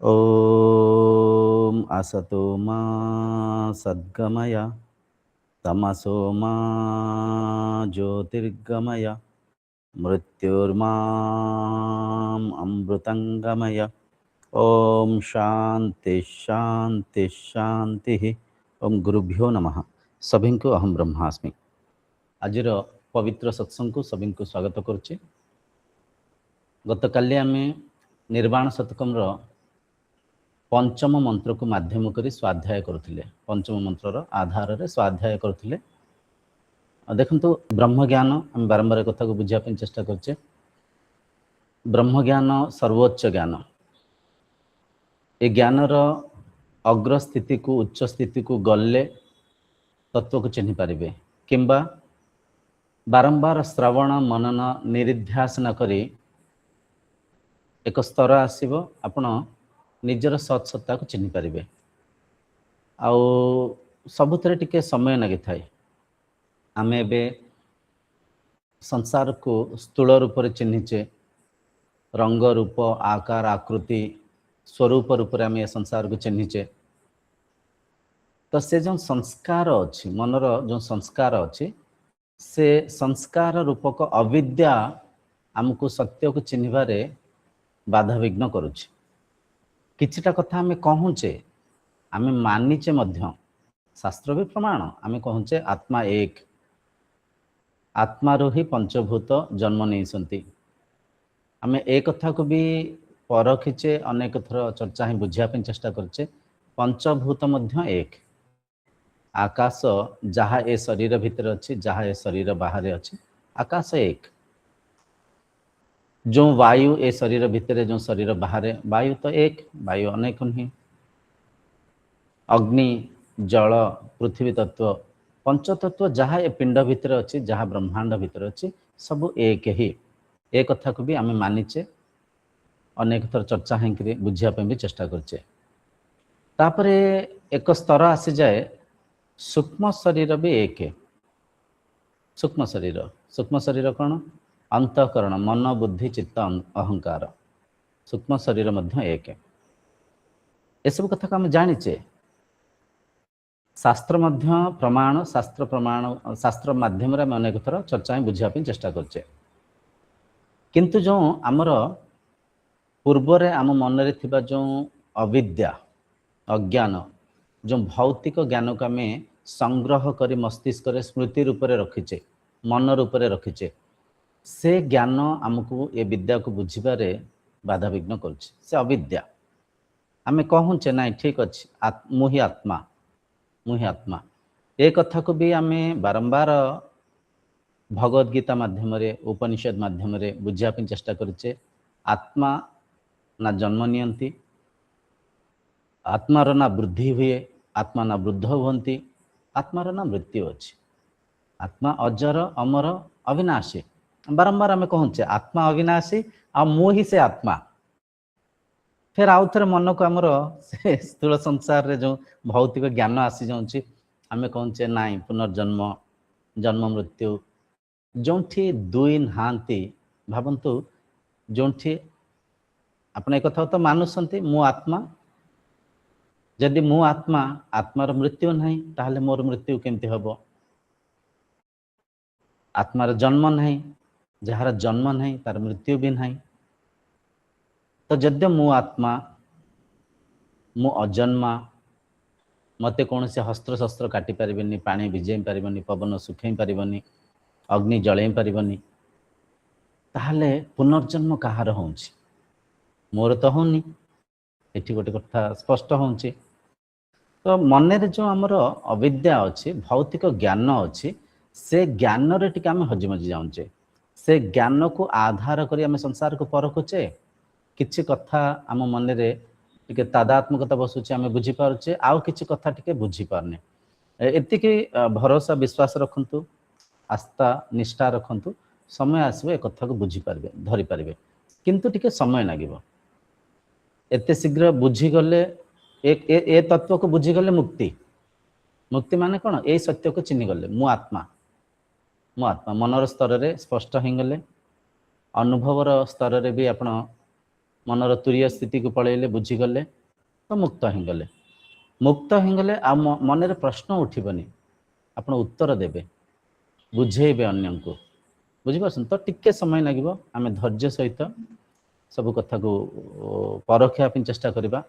ॐ असतो मा सद्गमय तमसो मा ज्योतिर्गमय मृत्युर्माम् अमृतंगमय। ओम शांति शांति शांति। ओम गुरुभ्यो नमः। सभी को अहम ब्रह्मास्मि। आजिर पवित्र सत्संग को सभी को स्वागत करुच्चे। गतकाली आमे निर्वाण शतकम पंचम मंत्र को माध्यम करी स्वाध्याय करुथिले। पंचम मंत्रर आधार रे स्वाध्याय करुथिले। देखंतु ब्रह्म ज्ञान हम बारंबार कथा को बुझा पे चेष्टा करछे। ब्रह्म ज्ञान सर्वोच्च ज्ञान। ए ज्ञानर अग्र स्थिति को उच्च स्थिति को गले तत्व को चिन्ह पारिबे, किंबा बारंबार श्रवण मनन निरिध्यास न करी एक स्तर आसीबो, आपण निजर सत सत्ता को चिन्ह पारिबे। आउ सबुथरे टिके समय लगी थाए। आमे बे संसार को स्थूल रूप से चिन्हिचे, रंग रूप आकार आकृति स्वरूप रूप से आम संसार को चिन्हिचे। तो से जो संस्कार अच्छी मनर जो संस्कार अच्छी से संस्कार रूपक अविद्या आमको सत्य को चिन्हबारे बाधा विघ्न करुचे। किछिटा कथा आमे कहूचे, आमे मानिचे मध्य, शास्त्र भी प्रमाण आमे कहूचे आत्मा एक, आत्मारो ही पंचभूत जन्म नहीं सन्ति। आमे एक कथा को भी परखिचे, अनेक थर चर्चा ही बुझिया पे चेष्टा करचे। पंचभूत मध्य एक, आकाश जहा ए शरीर भितर अच्छी, जहा ए शरीर बाहर अच्छी, आकाश एक। जो वायु ए शरीर भितर, जो शरीर बाहर, वायु तो एक, वायु अनेक नहीं। अग्नि जल पृथ्वी तत्व पंचतत्व जहाँ ए पिंड भितर अच्छी, जहाँ ब्रह्मांड भितर अच्छी, सब एक ही। एक कथा को भी आमे मानिचे, अनेक थर चर्चा ही बुझिया पे भी चेष्टा करचे। तापरे एक स्तर आसी जाए, सूक्ष्म शरीर भी एक है। सूक्ष्म शरीर कौन? अंतःकरण, मन बुद्धि चित्त अहंकार, सूक्ष्म शरीर मध्य एक है। ये सब कथा को आम जानीचे। शास्त्र मध्य प्रमाण, शास्त्र माध्यम आम अनेक थर चर्चा ही बुझापी चेष्टा करचे। किंतु जो आमर पूर्वरे आम मन रे थिबा जो अविद्या अज्ञान, जो भौतिक ज्ञान को आम संग्रह करी मस्तिष्क रे स्मृति रूप से रखीचे, मन रूप से रखीचे, से ज्ञान आमको ये विद्या को बुझीबारे बाधा विघ्न करुचे। से अविद्या आम कहूचे ना ठीक अच्छे, मुही आत्मा, मुही आत्मा। ए कथा को भी आम बारंबार भगवद गीता माध्यम रे, उपनिषद माध्यम रे बुझापी चेष्टा करुचे। आत्मा ना जन्म नियंती, आत्मार ना वृद्धि हुए, आत्मा ना वृद्ध हुंती, आत्मार ना मृत्यु अच्छी। आत्मा अजर अमर अविनाशी। बारंबार आम कहूचे आत्मा अविनाशी, आ मु ही से आत्मा। फिर आउ थे मन को आमर से स्थूल संसार रे जो भौतिक ज्ञान आसी जाऊँच, आम कहूचे नाई पुनर्जन्म जन्म मृत्यु जो दुई नहांती। भावंतु जो आपने एक कथा तो मानुसंती मु आत्मा, जदि मु आत्मा, आत्मार मृत्यु नहीं, ताहले मोर मृत्यु केमती हबो? आत्मार जन्म नहीं, जार जन्म नहीं तार मृत्यु भी नहीं। तो जद्य मु आत्मा, मु अजन्मा, मते कौन से हस्त्र शस्त्र काटी पारिबेनी, पानी भिजै पारिबेनी, पवन सुखै पारिबेनी, अग्नि जलै पारिबेनी, ताहले पुनर्जन्म कहार होउछि? मोर तो होनी। एठी गोटे कथा स्पष्ट होउछि। तो मन रे जो हमर अविद्या अच्छी, भौतिक ज्ञान अच्छी, से ज्ञान रे टिके आम हजिमजी जाऊँचे। से ज्ञान को आधार करी आम संसार को परखुचे। किछि कथा आम मन रे टिके तादात्मकता बसुचे, आम बुझी पारुचे, आउ किछि कथा टिके बुझी पारने। एतिके भरोसा विश्वास रखंतु, आस्था निष्ठा रखंतु, समय आसबो ए कथा को बुझी पारबे, धरि पारबे। किंतु टिके समय लागिबो। एते शीघ्र बुझी गले, एक ए तत्व को बुझी गले मुक्ति। मुक्ति माने कौन? ए सत्य को चिन्ह गले मु आत्मा, मु आत्मा मनर स्तर रे स्पष्ट हो गले। अनुभवर स्तर रे भी आपण मनर तुरीय स्थिति को पलैले बुझीगले तो मुक्त हिंगले मुक्त हिंगले आ मन प्रश्न उठबनी आप उत्तर देवे बुझेबे अन्य को बुझीपार तो टिके समय लगे आम धैर्य सहित सब कथा को परखा चेष्टा करवा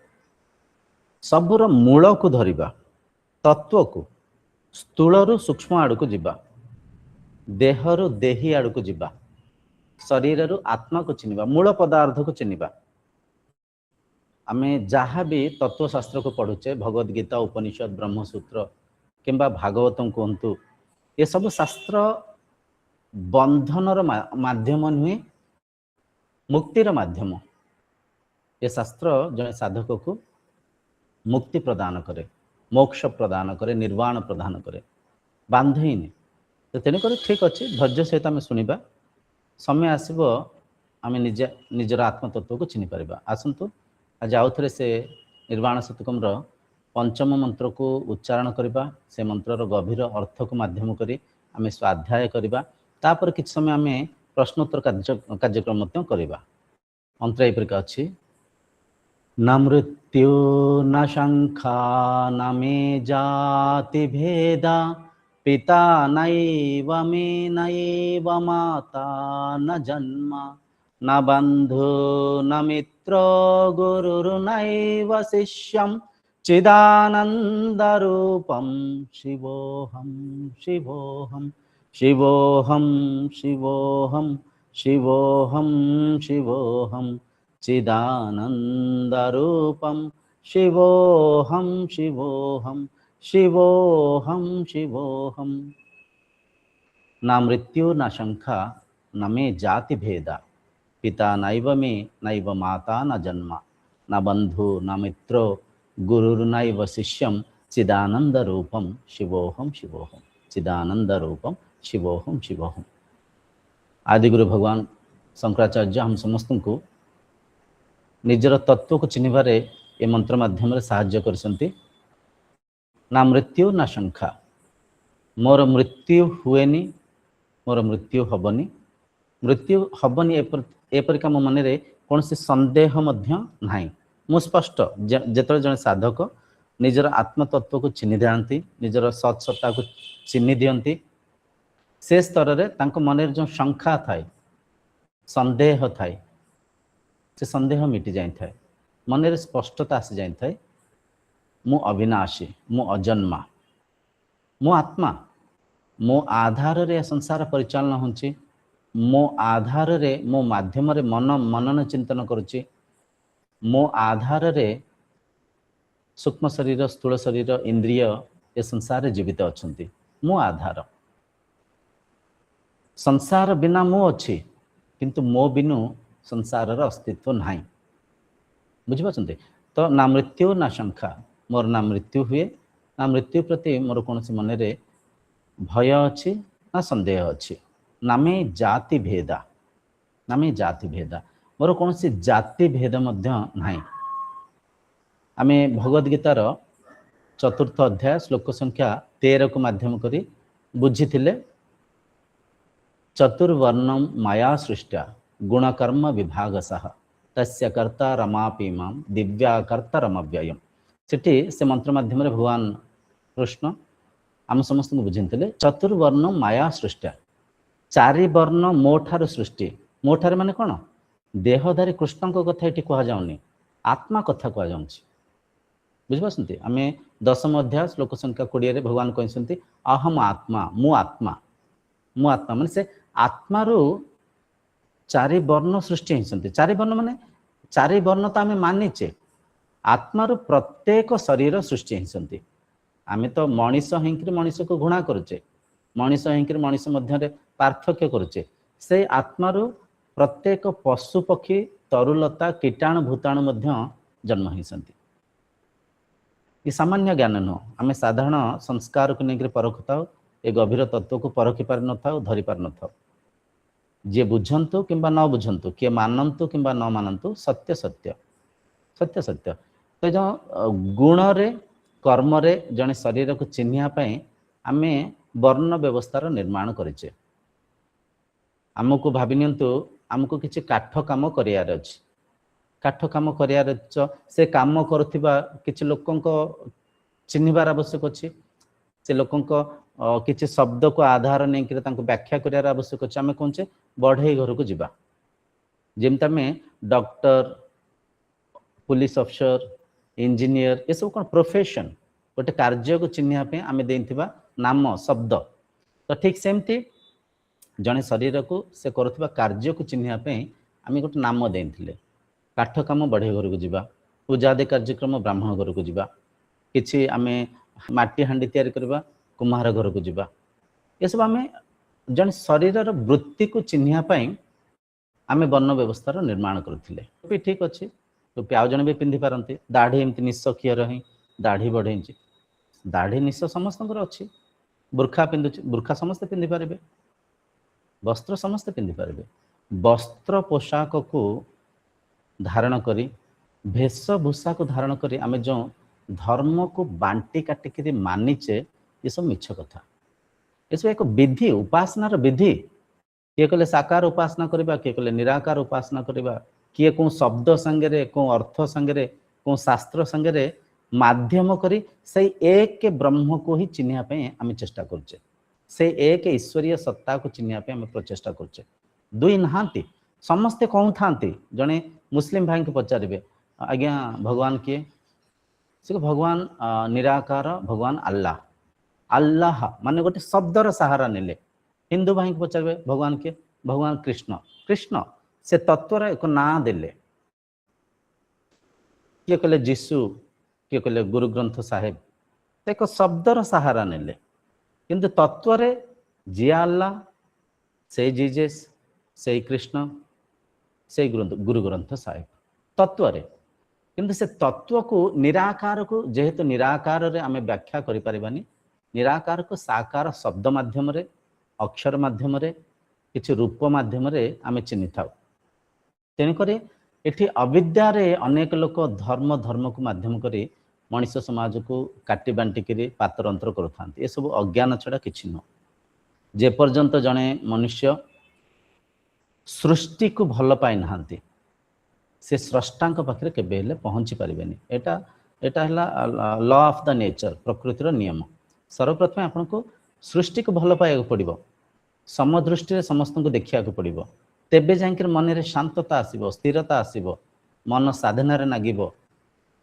सबुर मूल को धरिबा तत्व को स्थूल रु सूक्ष्म आड़ को जीवा देहरु देही आड़ को जीवा शरीर रु आत्मा को चिन्हवा मूल पदार्थ को चिन्हवा आमे जहाँ भी तत्वशास्त्र को पढ़ुचे भगवद गीता उपनिषद ब्रह्मसूत्र किंबा भागवतम कहतु ये सब शास्त्र बंधनर माध्यम नुहे मुक्तिर माध्यम ये शास्त्र जड़े साधक को मुक्ति प्रदान करे मोक्ष प्रदान करे निर्वाण प्रदान करे बांधेनी तो तेणुक ठीक अच्छे धैर्य सहित आम शुणा समय आसब आम निजर आत्मतत्व को चिन्ह पारिबा आसतु आज आउ थे से निर्वाण शतकम पंचम मंत्र को उच्चारण करवा से मंत्रर गभीर अर्थ को माध्यम करी आम स्वाध्याय करवा तापर किछ समय आम प्रश्नोत्तर कार्यक्रम करवा मंत्र एपरिक अच्छी न मृत्यु न शंखा न मे जाति भेदा पिता नैव मे नैव माता न जन्म न बंधु न मित्र गुरुर्नैव शिष्यं चिदानन्दरूपं शिवोऽहं शिवोऽहं शिवोऽहं शिवोऽहं शिवोऽहं शिवोऽहं चिदानन्दरूपं शिवोऽहं शिवोऽहं शिवोऽहं शिवोऽहं न मृत्यु न शंका न मे जाति भेदा पिता नैव मे नैव माता न जन्म न बंधु न मित्रो गुरुर्नैव शिष्यं चिदानंद रूपम शिवोऽहं शिवोऽहं चिदानंद रूपम शिवोऽहं शिवोऽहं। आदिगुरु भगवान शंकराचार्य हम समस्त को निजर तत्व को चिन्हबारे ये मंत्र माध्यम साहाय्य करछंती। ना मृत्यु ना शंका मोर मृत्यु हुएनी मोर मृत्यु हबनी मृत्यु हबनी एपरिका मो मन में कौन सी संदेह मध्य नहीं मु स्पष्ट जेतरे जने साधक निजर आत्मतत्व को चिन्ह दिखाती निजर सत्सत्ता को चिन्ह दियंती से स्तर रे तांको मन में जो शंका थाए संदेह थाए से संदेह मिटी जाए थाए मन में स्पष्टता आसी जाए थाए मु अविनाशी मु अजन्मा मो आत्मा मो आधार रे संसार परिचालन होची मो आधार रे मो माध्यम रे मनन चिंतन करुची मो आधार रे सूक्ष्म शरीर स्थूल शरीर इंद्रिय ये संसार जीवित अछंती मो आधार संसार बिना मो अच्छी किंतु मो बिनु संसार अस्तित्व नहीं बुझिपारछंती। तो ना मृत्यु ना शंका मोर ना मृत्यु हुए ना मृत्यु प्रति मोर कौन मन रे भय अच्छी ना संदेह अच्छी ना मे जाति भेदा मोर कौन सी जाति भेद मध्य नहीं। आमे भगवद गीतार चतुर्थ अध्याय श्लोक संख्या 13 को माध्यम करी बुझी थिले चतुर्वर्णम माया सृष्टा गुणकर्म विभागसः तस्य कर्ता रमापीमां दिव्या कर्ता रमव्ययम् सेठी से मंत्र माध्यम भगवान कृष्ण आम समस्त बुझे चतुर्वर्ण माया सृष्टा चारि वर्ण मोठार सृष्टि मोठार माने कौन देहधारी कृष्ण कथा ये कहुनी आत्मा कथा कहु बुझिपारछंती। आम दशम अध्याय श्लोक संख्या 20 भगवान कहते अहम आत्मा मु आत्मा माने से आत्मारू चारि वर्ण सृष्टि होती चारि वर्ण माने चारि वर्ण तो आम मानिचे आत्मार प्रत्येक शरीर सृष्टि होती आम तो मनीष हिंक्री मनीष को घृणा करुचे मनीष हिंक्री मनीष मध्य पार्थक्य करुचे से आत्मार प्रत्येक पशु पक्षी तरुलता कीटाणु भूताणु मध्य जन्म होती ये सामान्य ज्ञान नुह आम साधारण संस्कार को लेकर परखु था ये गभीर तत्व को परखि पार न था धरी पार न था जी बुझंतु किंबा न बुझंतु किए मानंतु किंबा न मानंतु सत्य सत्य सत्य सत्य। तो जो गुण रे कर्म रे जने शरीर को चिन्हिया आमे वर्ण व्यवस्थार निर्माण करेचे आमको भाविनियंतु आमको किसी काठ काम करार अच्छी କାଠ କାମ କରିବାର ସେ କାମ କରୁଥିବା କିଛି ଲୋକଙ୍କ ଚିହ୍ନିବାର ଆବଶ୍ୟକ ଅଛି, ସେ ଲୋକଙ୍କ କିଛି ଶବ୍ଦକୁ ଆଧାର ନେଇକି ତାଙ୍କୁ ବ୍ୟାଖ୍ୟା କରିବାର ଆବଶ୍ୟକ ଅଛି। ଆମେ କହୁଛେ ବଢ଼େଇ ଘରକୁ ଯିବା, ଯେମିତି ଆମେ ଡକ୍ଟର, पुलिस अफिसर, इंजीनियर एसब कौन प्रोफेशन, गोटे कार्य को चिन्हवाई आम देवा नाम शब्द। तो ठीक सेमती जड़े शरीर को से करुवा कार्य को चिन्हवाई आम गोटे नाम देते, काठ कम बढ़े घर को जावा, पूजादि कार्यक्रम ब्राह्मण घर को जावा, किसी आम माटी हांडी तैयारी करवा कुम्हार घर को जावा, ये सब आम जन शरीर वृत्ति को चिन्हवाई आम वर्ण व्यवस्थार निर्माण करते। ठीक अच्छे टोपी आउ जड़े भी पिंधि पारती, दाढ़ी एमती निश क्षीर ही दाढ़ी बढ़े, दाढ़ी निश समस्त अच्छी, बुर्खा पिंधु बुर्खा समस्ते पिंधि पारे, वस्त्र समस्ते पिंधि पारे, वस्त्र पोशाक को धारण करी वेशभूषा को धारण करी आम जो धर्म को बांटी काटिक मानिचे ये सब मिछ कथा। ये सब एक विधि, उपासनार विधि। किए कहले साकार उपासना करवा, किए कहले निराकार उपासना करवा, किए कौ शब्द संगे कौ अर्थ संगे कौ शास्त्र संगे माध्यम करी से एक ब्रह्म को ही चिन्हवाई आम चेष्टा करुचे, से एक ईश्वरीय सत्ता को चिन्हवाई आम प्रचेषा करुचे। दुई नहांती, समस्ते कौन था, जड़े मुस्लिम भाई को पचारे आज्ञा भगवान किए, से भगवान निराकार भगवान अल्लाह, अल्लाह माने गोटे शब्दर सहारा नेले। हिंदू भाई को पचारे भगवान किए, भगवान कृष्ण, कृष्ण से तत्वर एक ना देले। किए कहले जीशु, किए कहले गुरु ग्रंथ साहेब, एक शब्दर सहारा नेले, किंतु तत्व जी अल्लाह से जीजेस से कृष्ण से गुरु ग्रंथ साहेब तत्व, किंतु से तत्व को निराकार को जेहेतु निराकार रे आमे व्याख्या करि परिबानी, निराकार को साकार शब्द माध्यम रे, अक्षर माध्यम रे, किछि रूप माध्यम रे आमे चिन्हि थाउ। तेणुकरी एठी अविद्या रे अनेक लोक धर्म धर्म को माध्यम करी मनुष्य समाज को काटी बांटिकी पातर अंतर करुता। ये सब अज्ञान छड़ा किछि न। जे पर्यंत जड़े मनुष्य सृष्टि को भल पाई नाहांती, से स्रष्टा पाखे केबे पहुँची पारे। एटा लॉ ऑफ द नेचर, प्रकृतिर नियम। सर्वप्रथम आपन को सृष्टि को भल पाइबा पड़िबो, समदृष्टि समस्त को देखा पड़िबो, तेबे जाकर मन रे शांतता आसीबो, स्थिरता आसीबो, मन साधना रे नागिबो,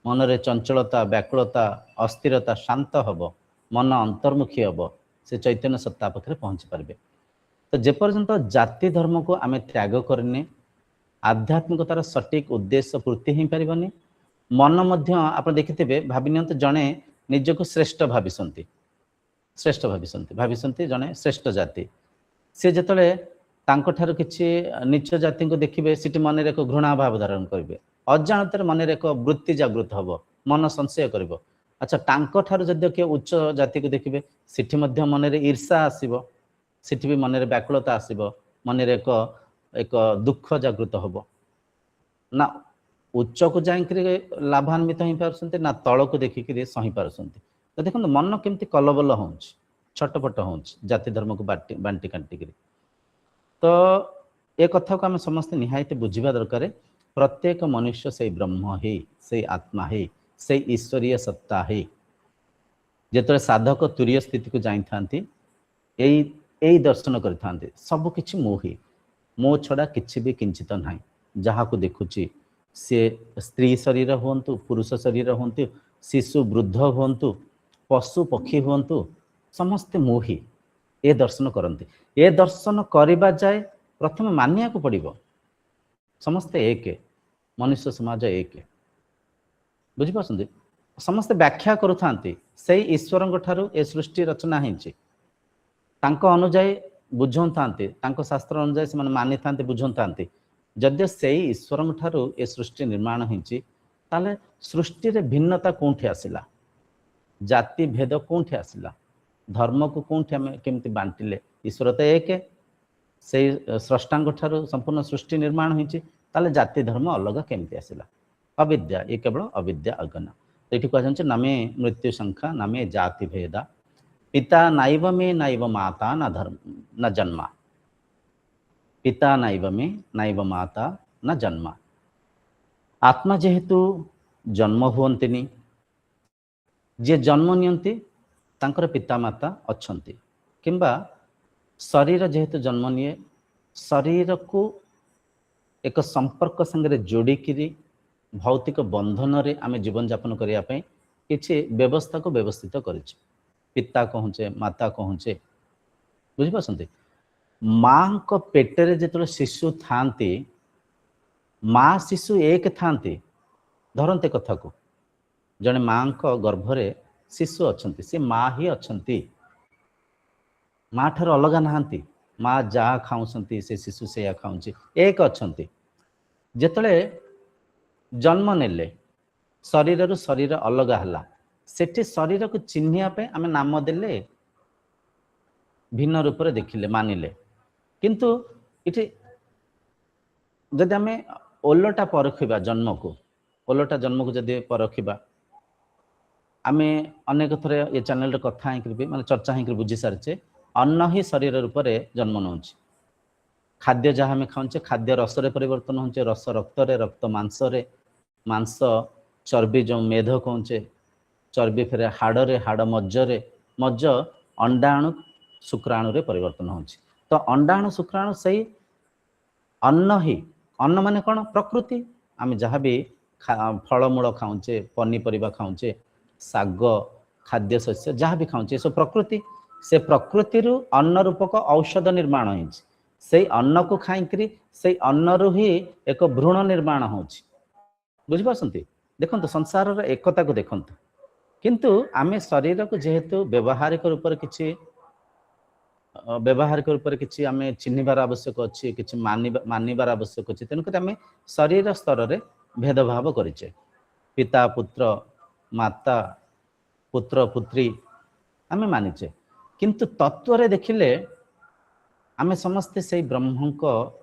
मन रे चंचलता व्याकुलता अस्थिरता शांत हबो, मन अंतर्मुखी हबो, से चैतन्य सत्ता पाखे पहुँची पारे। तो जेपर्यंत जाति धर्म को आमे त्याग करने, आध्यात्मिकतार सटीक उद्देश्य पूर्ति हो पारनी। मन मध्य आप देखिथे भाविनियंत जड़े निजक श्रेष्ठ भाविसंती, श्रेष्ठ भाविसंती जड़े श्रेष्ठ जाति, सी जिते तांको किसी नीच जाति को देखिए सीटी मन एक घृणा भाव धारण करेंगे, अजाणत मन एक वृत्ति जागृत हम, मन संशय कर। अच्छा तांको ठारू जदि किए उच्च जाति को देखिए सीठी मध्य मन रे ईर्षा आसीबो, सीठी भी मन रे व्याकुलता आसीबो, मन रे एक दुख जागृत हम। ना उच्च को जाकर लाभान्वित हो पार्टी, ना तल को देखिक सही पार्टी। तो देखो मन केमती कलबल हो छटपट हो जाति धर्म को बांटी काटिक। तो ए कथा को आम समस्ते निहायत बुझा दरकार। प्रत्येक मनुष्य से ब्रह्म ही, से आत्मा ही, से ईश्वरीय सत्ता ही। जिते साधक तुरीय स्थिति को जाई यही दर्शन करते सबकि मोही, मो छड़ा किसी भी किंचित ना। जहाँ को देखुची सी स्त्री शरीर हूँ, पुरुष शरीर हूँ, शिशु वृद्ध हूँ, पशु पक्षी हूँ, समस्ते मोही। ये दर्शन करते, ये दर्शन करवा जाए प्रथम मानिया को पड़ो समस्ते एक, मनुष्य समाज एक। बुझिपारछन्ति, समस्ते व्याख्या करुता से ईश्वर ठारू ए सृष्टि रचना होती अनुजाई बुझौता, शास्त्र अनुजाई से मानि था बुझौता। जदि से ईश्वर ठारू ए सृष्टि निर्माण होती सृष्टि रे भिन्नता कौटी आसला, जाति भेद कौटी आसला, धर्म को कौटी आम केमती बांटिले। ईश्वर तो एक, से स्रष्टा ठारू संपूर्ण सृष्टि निर्माण होती जाति धर्म अलग केमती आसला। अविद्या, ये केवल अविद्या अज्ञान। तो ये कह नमे मृत्यु संख्या नमे जाति भेदा, पिता नाइव मे नाइव माता न धर्म न जन्मा, पिता नाइव मे नाइव माता न जन्मा। आत्मा जेहेतु जन्म हुअन्तिनी, जे जन्म नियंती तांकर पितामाता अच्छन्ति किंबा शरीर जेहेतु जन्म निये शरीर को एक संपर्क संगे जोड़िकी भौतिक बंधन रे आमे जीवन यापन करने किसी व्यवस्था को व्यवस्थित करिछि। पिता कहूचे माता कहूचे बुझिपारछन्ति। माँ को पेटरे जेतले शिशु थांती माँ शिशु एक थांती धरन्ते कथा को जने माँ को गर्भरे शिशु अच्छन्ति से माँ ही अच्छन्ति माँ ठार अलग नहांती माँ जहाँ खाऊंसंती से शिशु से खाऊँची एक अच्छन्ति। जेतले जन्म नेले शरीर रु शरीर अलग हला सेठी शरीर को चिन्हिया पे आमे नाम देले भिन्न रूप रे देखिले मानिले किंतु इठी जदि आमे ओलटा परखिबा जन्म को ओलटा जन्म को जदि परखिबा आमे अनेक थरे ये चैनल रे कथा हिकरि माने चर्चा हिकरि बुझी सारचे अन्न ही शरीर रूप रे जन्म नउछि। खाद्य जहाँ आम खाऊे खाद्य रस रे परिवर्तन होचे रस रक्त रे रक्त मांस रे मांस चर्बी जो मेध कहचे चर्बी फिर हाड़े हाड़ मज्जरे मज्ज अंडाणु शुक्राणु रे परिवर्तन होचे। तो अंडाणु शुक्राणु सही अन्न ही अन्न माने कौन प्रकृति आम जहाँ भी फलमूल खाऊे पनीपरिया खाऊे शाग खाद्य शस्य जहाँ भी खाऊे सब प्रकृति से प्रकृति अन्न रूपक औषध निर्माण होइछि से अन्न को खाई से अन्न रु ही एक भ्रूण निर्माण होछि बुझिपारछन्ति। देखंतु संसार रे एकता को देखंतु किंतु आमे शरीर को जेहेतु व्यवहारिक रूप रे किछि आमे चिन्हिबार आवश्यक अछि किछि मानिबार आवश्यक अछि तेणुकर आमे शरीर स्तर रे भेदभाव करिचे पिता पुत्र माता पुत्र पुत्री आमे मानिचे किंतु तत्व रे देखिले आमे समस्ते से ब्रह्म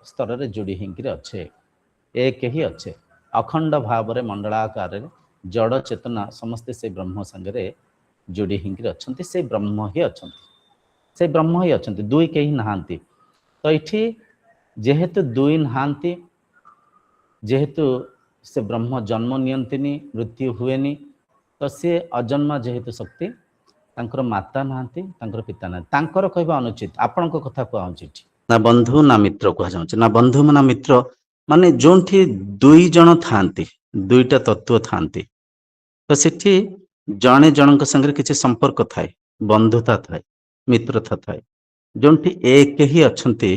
स्तर रे जोड़ी हिंकि अच्छे एक ही अच्छे अखंड भाव रे मंडलाकार रे जड़ चेतना समस्ते से ब्रह्म संगे जोड़ी हिंकि अच्छे से ब्रह्म ही अच्छा से ब्रह्म ही अच्छा दुई कहीं नहांती। तो ये जेहेतु दुई नहांती जेहेतु से ब्रह्म जन्म नियंतिनी मृत्यु हुएनी तो सी अजन्मा जेहेतु शक्ति तांकर माता नहांती तांकर पिता ना तांकर कहबा अनुचित आपणक कथा कहउचित ना बंधु ना मित्र कह जाउछ ना बंधु ना मित्र माने जोंठी दुई जण थांती दुईटा तत्व थांती तो सेठी जणे जनक संगे किछि संपर्क थाए बंधुता थाए मित्रता थाए जोंठी एक ही अछंती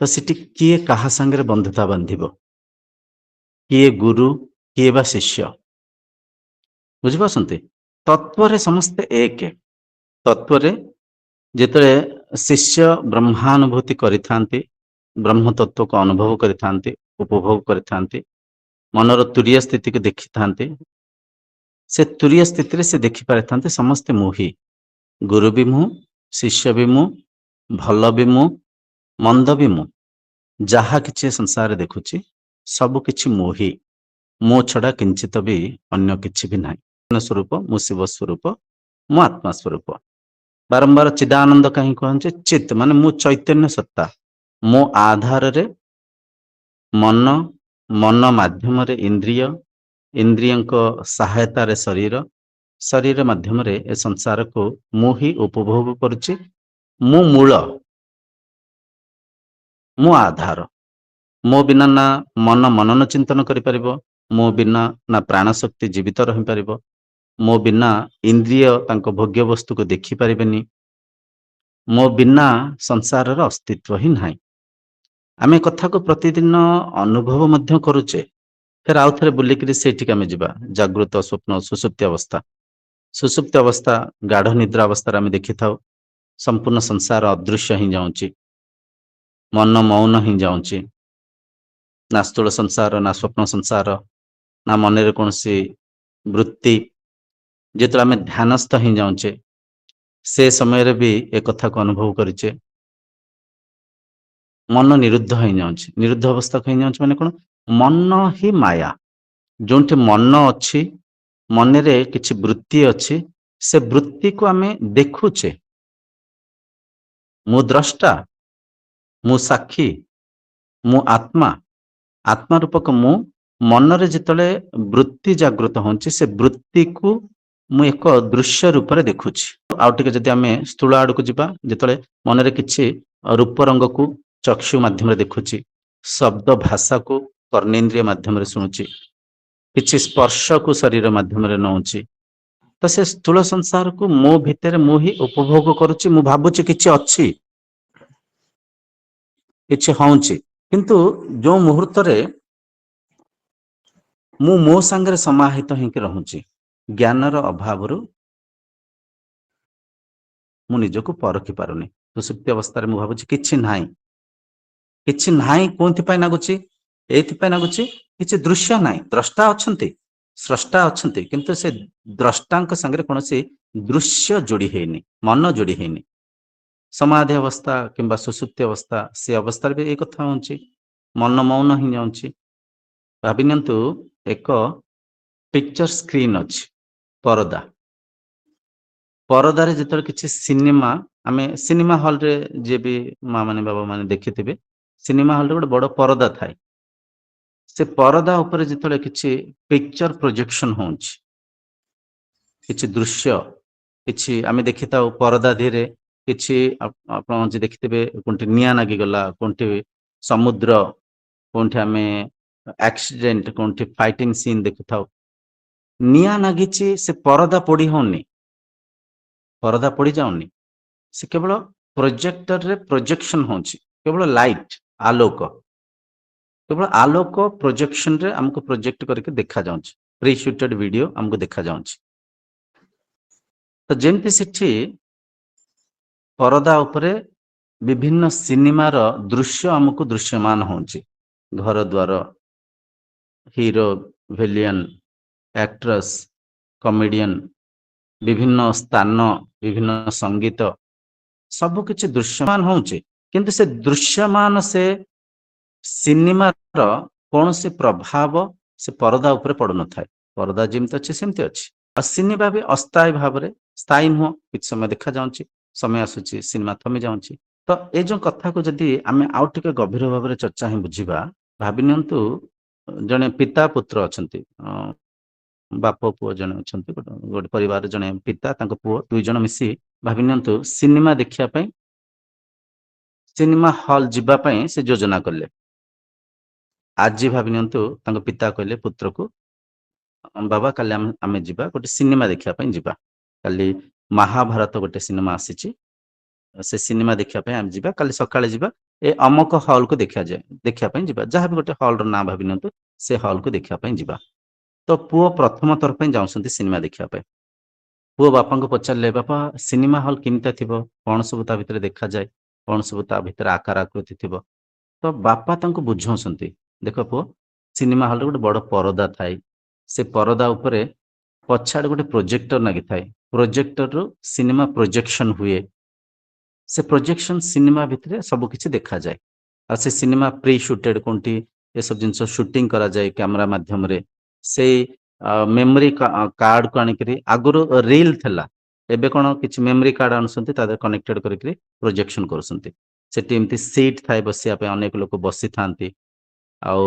तो सेठी किए कहा संगे बंधुता बांधिबो किए गुरु किए बा शिष्य बुझिपारछन्ति। तत्व समस्ते एक तत्व जिते शिष्य ब्रह्मानुभूति करिथांती ब्रह्म तत्व को अनुभव करिथांती उपभोग करिथांती मनर तुरीय स्थिति को देखि थांती से तुरीय स्थिति रे से देखि पारिथांती समस्ते मुही गुरु भी मु शिष्य भी मु भल भी मु मंद भी मु जहा किछि संसार देखुछि सब किछि मुही मो छड़ा किंचित भी अन्य किछि भी नाही स्वरूप मु शिव स्वरूप मु आत्मा स्वरूप बारंबार चिदानंद कहीं कहते चित्त माने मु चैतन्य सत्ता मो आधार रे मन मन माध्यम रे इंद्रिय इंद्रिय सहायता रे शरीर शरीर माध्यम रे ए संसार को मु ही उपभोग करुछि मु मूल मु आधार मो बिना ना मन मनन चिंतन करि परिबो मो बिना ना प्राण शक्ति जीवित रहि परिबो मो बिना इंद्रिय तांको भोग्य वस्तु को देखि परिबेनी मो बिना संसार अस्तित्व ही नहीं। आमे कथा को प्रतिदिन अनुभव मध्य करुचे फिर आउ थे बुलिक से आम जा जागृत स्वप्न सुसुप्ति अवस्था गाढ़ निद्रा अवस्था आम देखि था संपूर्ण संसार अदृश्य ही जाऊँची मन मौन ही जाऊँची ना स्थूल संसार ना स्वप्न संसार ना मन रे कौन सी वृत्ति जो आम ध्यानस्थ ही जाऊँचे से समय रे भी एक कथा को अनुभव करिचे मन निरुद्ध हो जाऊँच निरुद्ध अवस्था को माने कौन मन ही माया जोंठे मन अच्छी मन रे किछि वृत्ति अच्छी से वृत्ति को आमे देखुचे मु द्रष्टा मु साक्षी मु आत्मा आत्मा रूपक मु ମନରେ ଯେତେବେଳେ ବୃତ୍ତି ଜାଗୃତ ହେଉଛି ସେ ବୃତ୍ତିକୁ ମୁଁ ଏକ ଦୃଶ୍ୟ ରୂପରେ ଦେଖୁଛି। ଆଉ ଟିକେ ଯଦି ଆମେ ସ୍ଥୂଳ ଆଡକୁ ଯିବା, ଯେତେବେଳେ ମନରେ କିଛି ରୂପ ରଙ୍ଗକୁ ଚକ୍ଷୁ ମାଧ୍ୟମରେ ଦେଖୁଛି, ଶବ୍ଦ ଭାଷାକୁ କର୍ଣ୍ଣେନ୍ଦ୍ରିୟ ମାଧ୍ୟମରେ ଶୁଣୁଛି, କିଛି ସ୍ପର୍ଶକୁ ଶରୀର ମାଧ୍ୟମରେ ନଉଛି, ତ ସେ ସ୍ଥୂଳ ସଂସାରକୁ ମୋ ଭିତରେ ମୁଁ ହିଁ ଉପଭୋଗ କରୁଛି। ମୁଁ ଭାବୁଛି କିଛି ଅଛି, କିଛି ହଉଛି, କିନ୍ତୁ ଯୋଉ ମୁହୂର୍ତ୍ତରେ ମୁଁ ମୋ ସାଙ୍ଗରେ ସମାହିତ ହେଇକି ରହୁଛି, ଜ୍ଞାନର ଅଭାବରୁ ମୁଁ ନିଜକୁ ପରଖି ପାରୁନି। ସୁଷୁପ୍ତି ଅବସ୍ଥାରେ ମୁଁ ଭାବୁଛି କିଛି ନାହିଁ, କିଛି ନାହିଁ। କୋଉଥିପାଇଁ ଲାଗୁଛି? ଏଇଥିପାଇଁ ଲାଗୁଛି କିଛି ଦୃଶ୍ୟ ନାହିଁ। ଦ୍ରଷ୍ଟା ଅଛନ୍ତି, ସ୍ରଷ୍ଟା ଅଛନ୍ତି, କିନ୍ତୁ ସେ ଦ୍ରଷ୍ଟାଙ୍କ ସାଙ୍ଗରେ କୌଣସି ଦୃଶ୍ୟ ଯୋଡି ହେଇନି, ମନ ଯୋଡି ହେଇନି। ସମାଧି ଅବସ୍ଥା କିମ୍ବା ସୁଷୁପ୍ତି ଅବସ୍ଥା, ସେ ଅବସ୍ଥାରେ ବି ଏଇ କଥା ହଉଛି, ମନ ମୌନ ହିଁ ଯାଉଛି। ଭାବି ନିଅନ୍ତୁ ଏକ ପିକ୍ଚର ସ୍କ୍ରିନ୍ ଅଛି, ପରଦା। ପରଦାରେ ଯେତେବେଳେ କିଛି ସିନେମା, ଆମେ ସିନେମା ହଲରେ ଯିଏ ବି ମା ମାନେ ବାବା ମାନେ ଦେଖିଥିବେ, ସିନେମା ହଲରେ ଗୋଟେ ବଡ ପରଦା ଥାଏ। ସେ ପରଦା ଉପରେ ଯେତେବେଳେ କିଛି ପିକ୍ଚର ପ୍ରୋଜେକ୍ସନ ହଉଛି, କିଛି ଦୃଶ୍ୟ, କିଛି ଆମେ ଦେଖିଥାଉ ପରଦା ଧିରେ କିଛି ଆପଣ ଯେ ଦେଖିଥିବେ, କୋଉଠି ନିଆଁ ଲାଗିଗଲା, କୋଉଠି ସମୁଦ୍ର, କୋଉଠି ଆମେ ଆକ୍ସିଡେଣ୍ଟ, କୋଉଠି ଫାଇଟିଂ ସିନ୍ ଦେଖିଥାଉ। ନିଆଁ ଲାଗିଛି, ସେ ପରଦା ପୋଡି ହଉନି, ପରଦା ପୋଡି ଯାଉନି, ସେ କେବଳ ପ୍ରୋଜେକ୍ଟରରେ ପ୍ରୋଜେକ୍ସନ ହଉଛି, କେବଳ ଲାଇଟ, ଆଲୋକ, କେବଳ ଆଲୋକ ପ୍ରୋଜେକ୍ସନରେ ଆମକୁ ପ୍ରୋଜେକ୍ଟ କରିକି ଦେଖାଯାଉଛି, ପ୍ରି ସୁଟେଡ ଭିଡିଓ ଆମକୁ ଦେଖାଯାଉଛି। ତ ଯେମିତି ସେଠି ପରଦା ଉପରେ ବିଭିନ୍ନ ସିନେମାର ଦୃଶ୍ୟ ଆମକୁ ଦୃଶ୍ୟମାନ ହଉଛି, ଘର ଦ୍ୱାର, ହିରୋ, ଭିଲିୟନ, ଆକ୍ଟ୍ରେସ୍, କମେଡିଆନ, ବିଭିନ୍ନ ସ୍ଥାନ, ବିଭିନ୍ନ ସଙ୍ଗୀତ, ସବୁ କିଛି ଦୃଶ୍ୟମାନ ହଉଛି, କିନ୍ତୁ ସେ ଦୃଶ୍ୟମାନ ସେ ସିନେମାର କୌଣସି ପ୍ରଭାବ ସେ ପରଦା ଉପରେ ପଡୁନଥାଏ। ପରଦା ଯେମିତି ଅଛି ସେମିତି ଅଛି। ଆଉ ସିନେମା ବି ଅସ୍ଥାୟୀ ଭାବରେ, ସ୍ଥାୟୀ ନୁହଁ, କିଛି ସମୟ ଦେଖାଯାଉଛି, ସମୟ ଆସୁଛି ସିନେମା ଥମି ଯାଉଛି। ତ ଏଇ ଯୋଉ କଥାକୁ ଯଦି ଆମେ ଆଉ ଟିକେ ଗଭୀର ଭାବରେ ଚର୍ଚ୍ଚା ହିଁ ବୁଝିବା, ଭାବି ନିଅନ୍ତୁ ଜଣେ ପିତା ପୁତ୍ର ଅଛନ୍ତି, ବାପ ପୁଅ ଜଣେ ଅଛନ୍ତି, ଗୋଟେ ପରିବାରରେ ଜଣେ ପିତା, ତାଙ୍କ ପୁଅ, ଦୁଇ ଜଣ ମିଶି ଭାବି ନିଅନ୍ତୁ ସିନେମା ଦେଖିବା ପାଇଁ, ସିନେମା ହଲ୍ ଯିବା ପାଇଁ ସେ ଯୋଜନା କଲେ। ଆଜି ଭାବି ନିଅନ୍ତୁ ତାଙ୍କ ପିତା କହିଲେ ପୁତ୍ରକୁ, ବାବା କାଲି ଆମେ ଯିବା ଗୋଟେ ସିନେମା ଦେଖିବା ପାଇଁ ଯିବା, କାଲି ମହାଭାରତ ଗୋଟେ ସିନେମା ଆସିଛି, ସେ ସିନେମା ଦେଖିବା ପାଇଁ ଆମେ ଯିବା, କାଲି ସକାଳେ ଯିବା, ଏ ଅମକ ହଲକୁ ଦେଖିବା ପାଇଁ ଯିବା, ଯାହାବି ଗୋଟେ ହଲର ନାଁ ଭାବି ନିଅନ୍ତୁ, ସେ ହଲକୁ ଦେଖିବା ପାଇଁ ଯିବା। ତ ପୁଅ ପ୍ରଥମ ଥର ପାଇଁ ଯାଉଛନ୍ତି ସିନେମା ଦେଖିବା ପାଇଁ। ପୁଅ ବାପାଙ୍କୁ ପଚାରିଲେ, ବାପା ସିନେମା ହଲ୍ କେମିତିଆ ଥିବ, କଣ ସବୁ ତା ଭିତରେ ଦେଖାଯାଏ, କଣ ସବୁ ତା ଭିତରେ ଆକାର ଆକୃତି ଥିବ? ତ ବାପା ତାଙ୍କୁ ବୁଝାଉଛନ୍ତି, ଦେଖ ପୁଅ, ସିନେମା ହଲରେ ଗୋଟେ ବଡ ପରଦା ଥାଏ, ସେ ପରଦା ଉପରେ ପଛଆଡେ ଗୋଟେ ପ୍ରୋଜେକ୍ଟର ଲାଗିଥାଏ, ପ୍ରୋଜେକ୍ଟରରୁ ସିନେମା ପ୍ରୋଜେକ୍ସନ ହୁଏ, ସେ ପ୍ରୋଜେକ୍ସନ ସିନେମା ଭିତରେ ସବୁ କିଛି ଦେଖାଯାଏ। ଆଉ ସେ ସିନେମା ପ୍ରି ସୁଟେଡ, କୋଉଠି ଏସବୁ ଜିନିଷ ସୁଟିଂ କରାଯାଏ କ୍ୟାମେରା ମାଧ୍ୟମରେ। ସେଇ ମେମୋରି କାର୍ଡକୁ ଆଣିକିରି, ଆଗରୁ ରିଲ୍ ଥିଲା, ଏବେ କଣ କିଛି ମେମୋରି କାର୍ଡ ଆଣୁଛନ୍ତି, ତା ଦେହରେ କନେକ୍ଟେଡ କରିକିରି ପ୍ରୋଜେକ୍ସନ କରୁଛନ୍ତି। ସେଠି ଏମିତି ସିଟ୍ ଥାଏ ବସିବା ପାଇଁ, ଅନେକ ଲୋକ ବସିଥାନ୍ତି, ଆଉ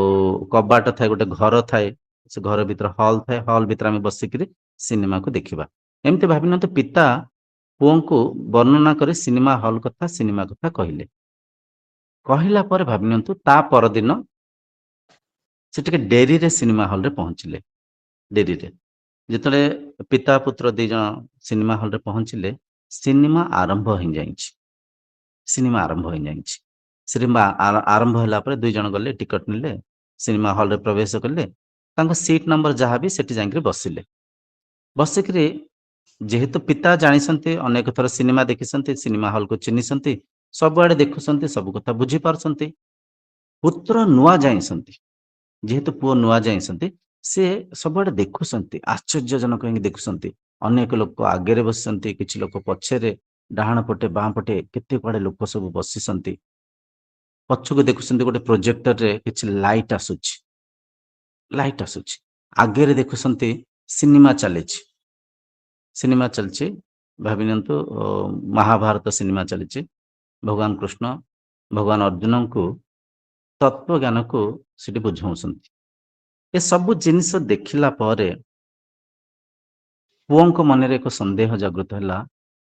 କବାଟ ଥାଏ, ଗୋଟେ ଘର ଥାଏ, ସେ ଘର ଭିତରେ ହଲ୍ ଥାଏ, ହଲ୍ ଭିତରେ ଆମେ ବସିକିରି ସିନେମାକୁ ଦେଖିବା। ଏମିତି ଭାବି ନିଅନ୍ତୁ ପିତା ପୁଅଙ୍କୁ ବର୍ଣ୍ଣନା କରି ସିନେମା ହଲ୍ କଥା, ସିନେମା କଥା କହିଲେ। କହିଲା ପରେ ଭାବି ନିଅନ୍ତୁ ତା ପରଦିନ ସେ ଟିକେ ଡେରିରେ ସିନେମା ହଲରେ ପହଞ୍ଚିଲେ। ଡେରିରେ ଯେତେବେଳେ ପିତା ପୁତ୍ର ଦି ଜଣ ସିନେମା ହଲରେ ପହଞ୍ଚିଲେ, ସିନେମା ଆରମ୍ଭ ହେଇଯାଇଛି, ସିନେମା ଆରମ୍ଭ ହେଇଯାଇଛି। ସିନେମା ଆରମ୍ଭ ହେଲା ପରେ ଦୁଇ ଜଣ ଗଲେ, ଟିକଟ ନେଲେ, ସିନେମା ହଲରେ ପ୍ରବେଶ କଲେ, ତାଙ୍କ ସିଟ୍ ନମ୍ବର ଯାହା ବି ସେଠି ଯାଇକିରି ବସିଲେ। ବସିକିରି ଯେହେତୁ ପିତା ଜାଣିଛନ୍ତି, ଅନେକ ଥର ସିନେମା ଦେଖିଛନ୍ତି, ସିନେମା ହଲକୁ ଚିହ୍ନିଛନ୍ତି, ସବୁଆଡେ ଦେଖୁଛନ୍ତି, ସବୁ କଥା ବୁଝିପାରୁଛନ୍ତି। ପୁତ୍ର ନୂଆ ଯାଇଛନ୍ତି, ଯେହେତୁ ପୁଅ ନୂଆ ଯାଇଛନ୍ତି, ସେ ସବୁଆଡେ ଦେଖୁଛନ୍ତି, ଆଶ୍ଚର୍ଯ୍ୟଜନକ ହେଇକି ଦେଖୁଛନ୍ତି। ଅନେକ ଲୋକ ଆଗରେ ବସିଛନ୍ତି, କିଛି ଲୋକ ପଛରେ, ଡାହାଣ ପଟେ ବାଁ ପଟେ କେତେ କୁଆଡେ ଲୋକ ସବୁ ବସିଛନ୍ତି। ପଛକୁ ଦେଖୁଛନ୍ତି, ଗୋଟେ ପ୍ରୋଜେକ୍ଟରରେ କିଛି ଲାଇଟ୍ ଆସୁଛି, ଲାଇଟ୍ ଆସୁଛି। ଆଗରେ ଦେଖୁଛନ୍ତି ସିନେମା ଚାଲିଛି, ସିନେମା ଚାଲିଛି, ଭାବି ନିଅନ୍ତୁ ମହାଭାରତ ସିନେମା ଚାଲିଛି। ଭଗବାନ କୃଷ୍ଣ ଭଗବାନ ଅର୍ଜୁନଙ୍କୁ ତତ୍ଵ ଜ୍ଞାନକୁ ସେଠି ବୁଝାଉଛନ୍ତି। ଏସବୁ ଜିନିଷ ଦେଖିଲା ପରେ ପୁଅଙ୍କ ମନରେ ଏକ ସନ୍ଦେହ ଜାଗୃତ ହେଲା,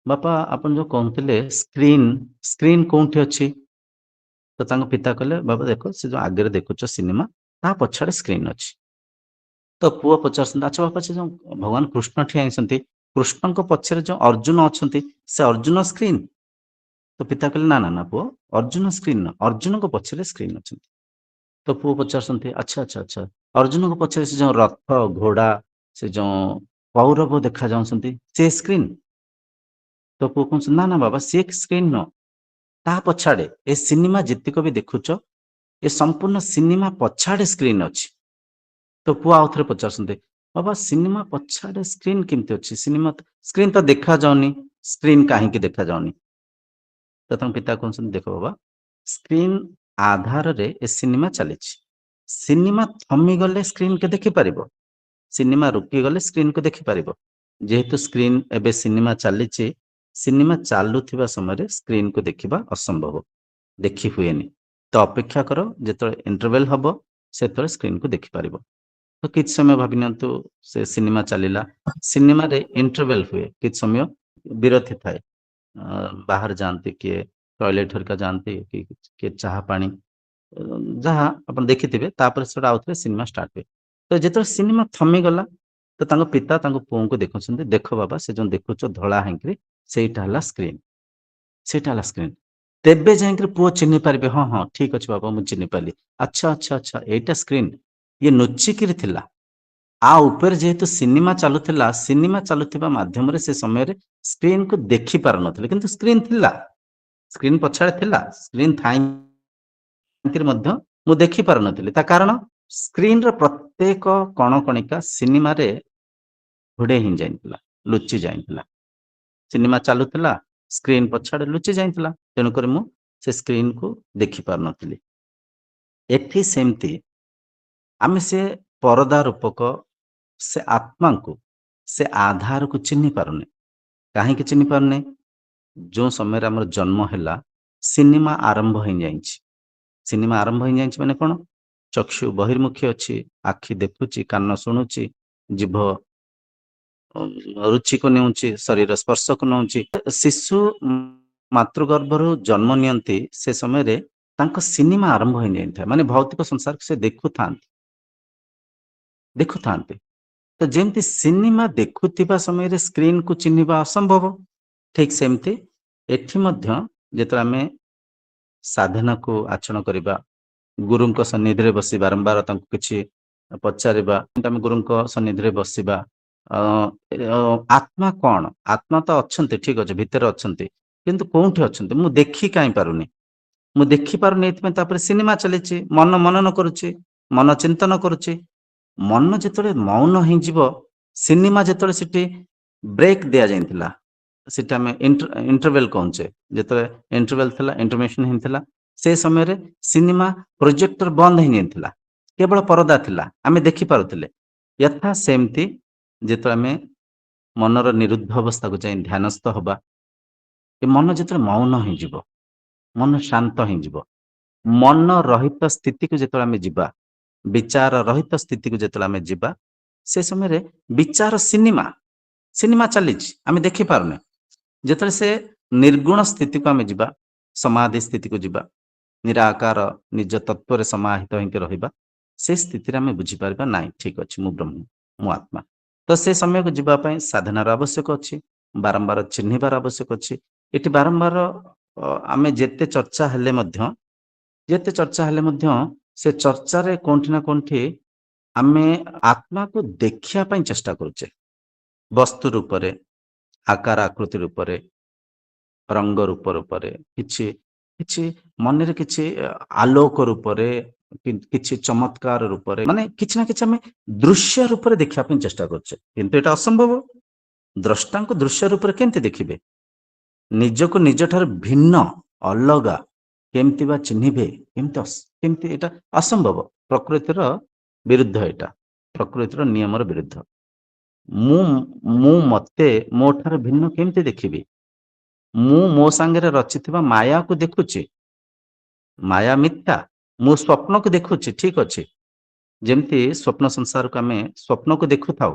ବାପା ଆପଣ ଯୋଉ କହୁଥିଲେ ସ୍କ୍ରିନ୍, ସ୍କ୍ରିନ୍ କୋଉଠି ଅଛି? ତ ତାଙ୍କ ପିତା କହିଲେ, ବାବା ଦେଖ ସେ ଯୋଉ ଆଗରେ ଦେଖୁଛ ସିନେମା, ତା ପଛରେ ସ୍କ୍ରିନ୍ ଅଛି। ତ ପୁଅ ପଚାରୁଛନ୍ତି, ଆଚ୍ଛା ବାପା ସେ ଯୋଉ ଭଗବାନ କୃଷ୍ଣ ଠିଆ ହେଇଛନ୍ତି, କୃଷ୍ଣଙ୍କ ପଛରେ ଯୋଉ ଅର୍ଜୁନ ଅଛନ୍ତି, ସେ ଅର୍ଜୁନ ସ୍କ୍ରିନ୍? ତ ପିତା କହିଲେ, ନା ନା ନା ପୁଅ, ଅର୍ଜୁନ ସ୍କ୍ରିନ୍ ନୁହଁ, ଅର୍ଜୁନଙ୍କ ପଛରେ ସ୍କ୍ରିନ୍ ଅଛନ୍ତି। ତ ପୁଅ ପଚାରୁଛନ୍ତି, ଆଚ୍ଛା ଆଚ୍ଛା ଆଚ୍ଛା, ଅର୍ଜୁନଙ୍କ ପଛରେ ସେ ଯୋଉ ରଥ ଘୋଡା, ସେ ଯୋଉ କୌରବ ଦେଖା ଯାଉଛନ୍ତି, ସେ ସ୍କ୍ରିନ୍? ତ ପୁଅ କହୁଛନ୍ତି, ନା ନା ବାବା ସିଏ ସ୍କ୍ରିନ୍ ନୁହଁ, ତା ପଛାଡେ ଏ ସିନେମା ଯେତିକ ବି ଦେଖୁଛ, ଏ ସମ୍ପୂର୍ଣ୍ଣ ସିନେମା ପଛାଡେ ସ୍କ୍ରିନ୍ ଅଛି। ତ ପୁଅ ଆଉ ଥରେ ପଚାରୁଛନ୍ତି, ବାବା ସିନେମା ପଛାଡେ ସ୍କ୍ରିନ୍ କେମିତି ଅଛି? ସିନେମା ସ୍କ୍ରିନ୍ ତ ଦେଖାଯାଉନି, ସ୍କ୍ରିନ୍ କାହିଁକି ଦେଖାଯାଉନି? ତ ତାଙ୍କ ପିତା କହୁଛନ୍ତି, ଦେଖ ବାବା, ସ୍କ୍ରିନ୍ ଆଧାରରେ ଏ ସିନେମା ଚାଲିଛି। ସିନେମା ଥମିଗଲେ ସ୍କ୍ରିନ୍କୁ ଦେଖିପାରିବ, ସିନେମା ରୋକିଗଲେ ସ୍କ୍ରିନ୍କୁ ଦେଖିପାରିବ। ଯେହେତୁ ସ୍କ୍ରିନ୍ ଏବେ ସିନେମା ଚାଲିଛି, ସିନେମା ଚାଲୁଥିବା ସମୟରେ ସ୍କ୍ରିନ୍କୁ ଦେଖିବା ଅସମ୍ଭବ, ଦେଖି ହୁଏନି। ତ ଅପେକ୍ଷା କର, ଯେତେବେଳେ ଇଣ୍ଟରଭେଲ୍ ହବ ସେତେବେଳେ ସ୍କ୍ରିନ୍କୁ ଦେଖିପାରିବ। ତ କିଛି ସମୟ ଭାବି ନିଅନ୍ତୁ, ସେ ସିନେମା ଚାଲିଲା, ସିନେମାରେ ଇଣ୍ଟରଭେଲ୍ ହୁଏ, କିଛି ସମୟ ବିରତି ଥାଏ, ବାହାରେ ଯାଆନ୍ତି, କିଏ ଟଏଲେଟ୍ ହରିକା ଯାଆନ୍ତି, କିଏ ଚାହା ପାଣି, ଯାହା ଆପଣ ଦେଖିଥିବେ, ତାପରେ ସେଟା ଆଉଥରେ ସିନେମା ଷ୍ଟାର୍ଟ ହୁଏ। ତ ଯେତେବେଳେ ସିନେମା ଥମିଗଲା, ତ ତାଙ୍କ ପିତା ତାଙ୍କ ପୁଅଙ୍କୁ ଦେଖୁଛନ୍ତି, ଦେଖ ବାବା ସେ ଯୋଉ ଦେଖୁଛ ଧଳା ହେଇକିରି, ସେଇଟା ହେଲା ସ୍କ୍ରିନ୍, ସେଇଟା ହେଲା ସ୍କ୍ରିନ୍। ତେବେ ଯାଇକିରି ପୁଅ ଚିହ୍ନି ପାରିବେ, ହଁ ହଁ ଠିକ ଅଛି ବାବା ମୁଁ ଚିହ୍ନି ପାରିଲି, ଆଚ୍ଛା ଆଚ୍ଛା ଆଚ୍ଛା ଏଇଟା ସ୍କ୍ରିନ୍, ଇଏ ନୁଚିକିରି ଥିଲା। ଆ ଉପରେ ଯେହେତୁ ସିନେମା ଚାଲୁଥିଲା, ସିନେମା ଚାଲୁଥିବା ମାଧ୍ୟମରେ ସେ ସମୟରେ ସ୍କ୍ରିନ୍କୁ ଦେଖି ପାରୁନଥିଲେ, କିନ୍ତୁ ସ୍କ୍ରିନ୍ ଥିଲା, ସ୍କ୍ରିନ୍ ପଛରେ ଥିଲା, ସ୍କ୍ରିନ୍ ଥାଇକିରି ମଧ୍ୟ ମୁଁ ଦେଖି ପାରୁନଥିଲି। ତା କାରଣ ସ୍କ୍ରିନ୍ର ପ୍ରତ୍ୟେକ କଣକଣିକା ସିନେମାରେ ଘୋଡେଇ ହିଁ ଯାଇଥିଲା, ଲୁଚି ଯାଇଥିଲା। ସିନେମା ଚାଲୁଥିଲା, ସ୍କ୍ରିନ୍ ପଛଆଡେ ଲୁଚି ଯାଇଥିଲା, ତେଣୁକରି ମୁଁ ସେ ସ୍କ୍ରିନ୍କୁ ଦେଖି ପାରୁନଥିଲି। ଏଠି ସେମିତି ଆମେ ସେ ପରଦା ରୂପକ ସେ ଆତ୍ମାଙ୍କୁ, ସେ ଆଧାରକୁ ଚିହ୍ନି ପାରୁନେ। କାହିଁକି ଚିହ୍ନି ପାରୁନେ? ଯେଉଁ ସମୟରେ ଆମର ଜନ୍ମ ହେଲା, ସିନେମା ଆରମ୍ଭ ହେଇଯାଇଛି। ସିନେମା ଆରମ୍ଭ ହେଇଯାଇଛି ମାନେ କଣ? ଚକ୍ଷୁ ବହିର୍ମୁଖୀ ଅଛି, ଆଖି ଦେଖୁଛି, କାନ ଶୁଣୁଛି, ଜିଭ ରୁଚିକୁ ନେଉଛି, ଶରୀର ସ୍ପର୍ଶକୁ ନେଉଛି। ଶିଶୁ ମାତୃଗର୍ଭରୁ ଜନ୍ମ ନିଅନ୍ତି, ସେ ସମୟରେ ତାଙ୍କ ସିନେମା ଆରମ୍ଭ ହେଇଯାଇଥାଏ, ମାନେ ଭୌତିକ ସଂସାରକୁ ସେ ଦେଖୁଥାନ୍ତି। ତ ଯେମିତି ସିନେମା ଦେଖୁଥିବା ସମୟରେ ସ୍କ୍ରିନ୍କୁ ଚିହ୍ନିବା ଅସମ୍ଭବ, ଠିକ୍ ସେମିତି ଏଠି ମଧ୍ୟ ଯେତେବେଳେ ଆମେ ସାଧନାକୁ ଆଚରଣ କରିବା, ଗୁରୁଙ୍କ ସନ୍ନିଧିରେ ବସି ବାରମ୍ବାର ତାଙ୍କୁ କିଛି ପଚାରିବା, ଆମେ ଗୁରୁଙ୍କ ସନ୍ନିଧିରେ ବସିବା, ଆତ୍ମା କଣ? ଆତ୍ମା ତ ଅଛନ୍ତି, ଠିକ ଅଛି ଭିତରେ ଅଛନ୍ତି, କିନ୍ତୁ କୋଉଠି ଅଛନ୍ତି ମୁଁ ଦେଖି କାହିଁ ପାରୁନି? ମୁଁ ଦେଖିପାରୁନି, ଏଥିପାଇଁ ତାପରେ ସିନେମା ଚାଲିଛି, ମନ ମନନ କରୁଛି, ମନ ଚିନ୍ତନ କରୁଛି। ମନ ଯେତେବେଳେ ମୌନ ହେଇଯିବ, ସିନେମା ଯେତେବେଳେ ସେଠି ବ୍ରେକ୍ ଦିଆଯାଇଥିଲା, ସେଟା ଆମେ ଇଣ୍ଟରଭେଲ୍ କହୁଛେ, ଯେତେବେଳେ ଇଣ୍ଟରଭେଲ୍ ଥିଲା, ଇଣ୍ଟରମିଶନ ହେଇଥିଲା, ସେ ସମୟରେ ସିନେମା ପ୍ରୋଜେକ୍ଟର ବନ୍ଦ ହେଇଯାଇଥିଲା, କେବଳ ପରଦା ଥିଲା, ଆମେ ଦେଖିପାରୁଥିଲେ। ଯଥା ସେମିତି ଯେତେବେଳେ ଆମେ ମନର ନିରୁଦ୍ଧ ଅବସ୍ଥାକୁ ଯାଇ ଧ୍ୟାନସ୍ଥ ହବା, ଏ ମନ ଯେତେବେଳେ ମୌନ ହେଇଯିବ, ମନ ଶାନ୍ତ ହେଇଯିବ, ମନ ରହିତ ସ୍ଥିତିକୁ ଯେତେବେଳେ ଆମେ ଯିବା, ବିଚାର ରହିତ ସ୍ଥିତିକୁ ଯେତେବେଳେ ଆମେ ଯିବା, ସେ ସମୟରେ ବିଚାର ସିନେମା, ସିନେମା ଚାଲିଛି, ଆମେ ଦେଖିପାରୁନେ। ଯେତେବେଳେ ସେ ନିର୍ଗୁଣ ସ୍ଥିତିକୁ ଆମେ ଯିବା, ସମାଧି ସ୍ଥିତିକୁ ଯିବା, ନିରାକାର ନିଜ ତତ୍ଵରେ ସମାହିତ ହେଇକି ରହିବା, ସେ ସ୍ଥିତିରେ ଆମେ ବୁଝିପାରିବା, ନାଇଁ ଠିକ ଅଛି ମୁଁ ବ୍ରହ୍ମ, ମୁଁ ଆତ୍ମା। ତ ସେ ସମୟକୁ ଯିବା ପାଇଁ ସାଧନାର ଆବଶ୍ୟକ ଅଛି, ବାରମ୍ବାର ଚିହ୍ନିବାର ଆବଶ୍ୟକ ଅଛି। ଏଠି ବାରମ୍ବାର ଆମେ ଯେତେ ଚର୍ଚ୍ଚା ହେଲେ ମଧ୍ୟ ସେ ଚର୍ଚ୍ଚାରେ କୋଉଠି ନା କୋଉଠି ଆମେ ଆତ୍ମାକୁ ଦେଖିବା ପାଇଁ ଚେଷ୍ଟା କରୁଛେ, ବସ୍ତୁ ରୂପରେ, ଆକାର ଆକୃତି ରୂପରେ, ରଙ୍ଗ ରୂପରେ, କିଛି କିଛି ମନରେ କିଛି ଆଲୋକ ରୂପରେ, କିଛି ଚମତ୍କାର ରୂପରେ, ମାନେ କିଛି ନା କିଛି ଆମେ ଦୃଶ୍ୟ ରୂପରେ ଦେଖିବା ପାଇଁ ଚେଷ୍ଟା କରୁଛେ, କିନ୍ତୁ ଏଟା ଅସମ୍ଭବ। ଦ୍ରଷ୍ଟାଙ୍କୁ ଦୃଶ୍ୟ ରୂପରେ କେମିତି ଦେଖିବେ? ନିଜକୁ ନିଜଠାରୁ ଭିନ୍ନ, ଅଲଗା କେମିତି ବା ଚିହ୍ନିବେ? କେମିତି? ଏଟା ଅସମ୍ଭବ, ପ୍ରକୃତିର ବିରୁଦ୍ଧ, ଏଟା ପ୍ରକୃତିର ନିୟମର ବିରୁଦ୍ଧ। ମୁଁ ମୁଁ ମତେ ମୋ ଠାରୁ ଭିନ୍ନ କେମିତି ଦେଖିବି? ମୁଁ ମୋ ସାଙ୍ଗରେ ରଚିଥିବା ମାୟାକୁ ଦେଖୁଛି, ମାୟା ମିଥ୍ୟା, ମୁଁ ସ୍ୱପ୍ନକୁ ଦେଖୁଛି, ଠିକ ଅଛି, ଯେମିତି ସ୍ୱପ୍ନ ସଂସାରକୁ ଆମେ ସ୍ୱପ୍ନକୁ ଦେଖୁଥାଉ,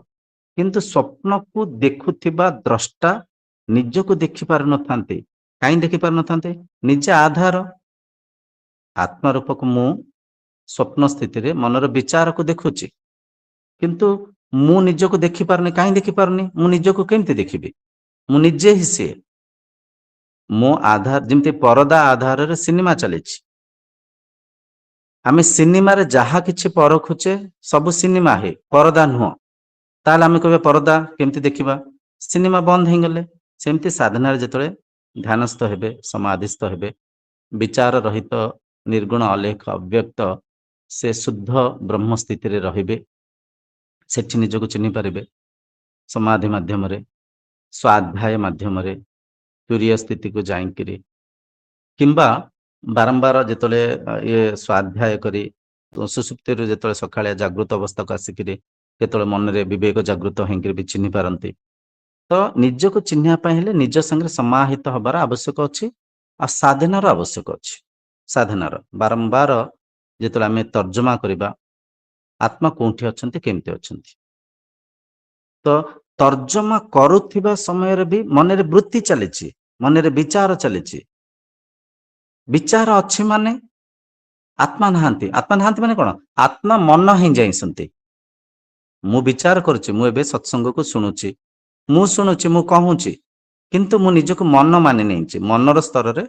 କିନ୍ତୁ ସ୍ୱପ୍ନକୁ ଦେଖୁଥିବା ଦ୍ରଷ୍ଟା ନିଜକୁ ଦେଖିପାରୁନଥାନ୍ତି। କାହିଁ ଦେଖିପାରୁନଥାନ୍ତି? ନିଜେ ଆଧାର ଆତ୍ମରୂପକୁ ମୁଁ ସ୍ୱପ୍ନ ସ୍ଥିତିରେ ମନର ବିଚାରକୁ ଦେଖୁଛି, କିନ୍ତୁ ମୁଁ ନିଜକୁ ଦେଖିପାରୁନି। କାହିଁ ଦେଖିପାରୁନି? ମୁଁ ନିଜକୁ କେମିତି ଦେଖିବି? ମୁଁ ନିଜେ ହିଁ ସିଏ। ମୋ ଆଧାର, ଯେମିତି ପରଦା ଆଧାରରେ ସିନେମା ଚାଲିଛି, ଆମେ ସିନେମାରେ ଯାହା କିଛି ପରଖୁଛେ ସବୁ ସିନେମା ହେ, ପରଦା ନୁହଁ। ତାହେଲେ ଆମେ କହିବା ପରଦା କେମିତି ଦେଖିବା? ସିନେମା ବନ୍ଦ ହେଇଗଲେ। ସେମିତି ସାଧନାରେ ଯେତେବେଳେ ଧ୍ୟାନସ୍ଥ ହେବେ, ସମାଧିସ୍ଥ ହେବେ, ବିଚାର ରହିତ ନିର୍ଗୁଣ ଅଲେଖ ଅବ୍ୟକ୍ତ ସେ ଶୁଦ୍ଧ ବ୍ରହ୍ମ ସ୍ଥିତିରେ ରହିବେ। ସେଠି ନିଜକୁ ଚିହ୍ନି ପାରିବେ ସମାଧି ମାଧ୍ୟମରେ, ସ୍ୱାଧ୍ୟାୟ ମାଧ୍ୟମରେ, ତୁରୀୟ ସ୍ଥିତିକୁ ଯାଇକିରି, କିମ୍ବା ବାରମ୍ବାର ଯେତେବେଳେ ଇଏ ସ୍ୱାଧ୍ୟାୟ କରି ସୁଷୁପ୍ତିରୁ ଯେତେବେଳେ ସକାଳେ ଜାଗୃତ ଅବସ୍ଥାକୁ ଆସିକିରି କେତେବେଳେ ମନରେ ବିବେକ ଜାଗୃତ ହେଇକିରି ବି ଚିହ୍ନି ପାରନ୍ତି। ତ ନିଜକୁ ଚିହ୍ନିବା ପାଇଁ ହେଲେ ନିଜ ସାଙ୍ଗରେ ସମାହିତ ହବାର ଆବଶ୍ୟକ ଅଛି, ଆଉ ସାଧନାର ଆବଶ୍ୟକ ଅଛି। ସାଧନାର ବାରମ୍ବାର ଯେତେବେଳେ ଆମେ ତର୍ଜମା କରିବା ଆତ୍ମା କୋଉଠି ଅଛନ୍ତି, କେମିତି ଅଛନ୍ତି, ତ ତର୍ଜମା କରୁଥିବା ସମୟରେ ବି ମନରେ ବୃତ୍ତି ଚାଲିଛି, ମନରେ ବିଚାର ଚାଲିଛି। ବିଚାର ଅଛି ମାନେ ଆତ୍ମା ନାହାନ୍ତି। ଆତ୍ମା ନାହାନ୍ତି ମାନେ କଣ? ଆତ୍ମା ମନ ହିଁ ଯାଇଛନ୍ତି। ମୁଁ ବିଚାର କରୁଛି, ମୁଁ ଏବେ ସତ୍ସଙ୍ଗକୁ ଶୁଣୁଛି, ମୁଁ କହୁଛି, କିନ୍ତୁ ମୁଁ ନିଜକୁ ମନ ମାନି ନେଇଛି। ମନର ସ୍ତରରେ